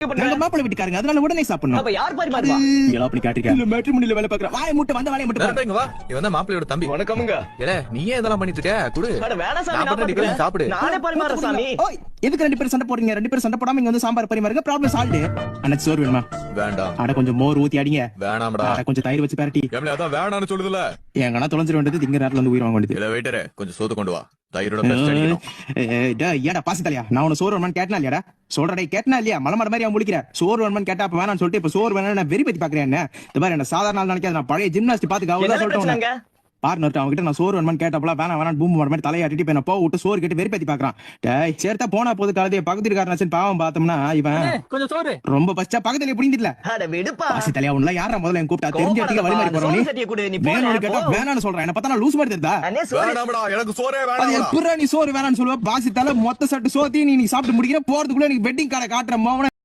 நாங்க மாப்பிள்ளை வீட்டுக்காரங்க, அதனால உடனே சாப்பிடணும். அப்ப யார் பரிமாறுவா? நீங்க அப்படி காட்டுறீங்க. இல்ல மேட்ரிமோனில வேலை பார்க்கற. வாயை மூட்டு வந்த வேலைய மட்டும் பாருங்க. இங்க வா. இவன் தான் மாப்பிள்ளையோட தம்பி. வணக்கம்ங்க. ஏலே நீ ஏன் இதெல்லாம் பண்ணிட்டு இருக்க? குடு. அட வேணாம் சாமி, நான் நான் பண்ணி பாத்துக்கிறேன். சாப்பிடு. நானே பரிமாறேன் சாமி. ஓய், எதுக்கு ரெண்டு பேரும் சண்டை போடுறீங்க? ரெண்டு பேரும் சண்டை போடாம இங்க வந்து சாம்பார் பரிமாறுங்க. Problem solve. அண்ணா சோறு வேணுமா? வேண்டாம். அட கொஞ்சம் மோர் ஊத்தி அடிங்க. வேணாம்டா. அட கொஞ்சம் தயிர் வச்சு பரட்டி. ஏம்ல அதான் வேணாம்னு சொல்லுதுல. எங்கனா தொலைஞ்சிர வேண்டியது திங்க நேரத்துல வந்து உயிர் வாங்க வேண்டியது. இல்ல வெயிட்டரே கொஞ்சம் சோத்து கொண்டு வா. தயிரோட பெஸ்ட் அடிக்கணும். ஏடா பாசி தலையா, நான் உன சோறு வேணுமான்னு கேட்டனா இல்லையாடா? சொல்றடே கேட்டனா இல்லையா? மலமட மாதிரி அவன் முழிக்கிற. சோறு வேணுமான்னு கேட்டா அப்ப வேணாம்னு சொல்லிட்டு இப்ப சோறு வேணும்னு நான் வெறி பத்தி பாக்குறேன். என்ன இந்த மாதிரி என்ன சாதாரண நாள் நினைக்காத. நான் பழைய ஜிம்னாஸ்டிக் பாத்துக்க என்ன அவ்வளவுதான் சொல்லிட்டேன். பிரச்சனைங்க? பார்ட்னர் அவன்கிட்ட நான் சோறு வேணுமான்னு கேட்டப்பல வேணாம் வேணாம் பூம்பு வர மாதிரி தலையாட்டிட்டு போய் நான் போக விட்டு சோறு கேட்டு வெறி பத்தி பாக்குறான். டேய் சேர்த்தா போனா போது கழுதைய பக்கத்து இருக்காருன்னு பாவம் பார்த்தோம்னா இவன் கொஞ்சம் சோறு. ரொம்ப பச்சா பக்கத்துல புடிங்கிடல. அட விடுப்பா. பாசி தலையா உன்ன யாரா முதல்ல என் கூப்பிட்டா தெரிஞ்ச இடத்துல வழி மாதிரி போறோம். சோறு சட்டியை கொடு, நீ போ. வேணும்னு கேட்டா வேணாம்னு சொல்றேன். என்ன பார்த்தா லூஸ் மாதிரி தெரியுதா? அண்ணே சோறு. வேணாம்டா எனக்கு சோறே அது வேணாம். எப்பறா நீ சோறு வேணாம்னு சொல்லுவ? பாசி தலை மொத்த சட்டு சோத்தி நீ சாப்பிட்டு முடிக்கிற போறதுக்குள்ள எனக்கு வெட்டிங் கார்டை காட்டுற மோவன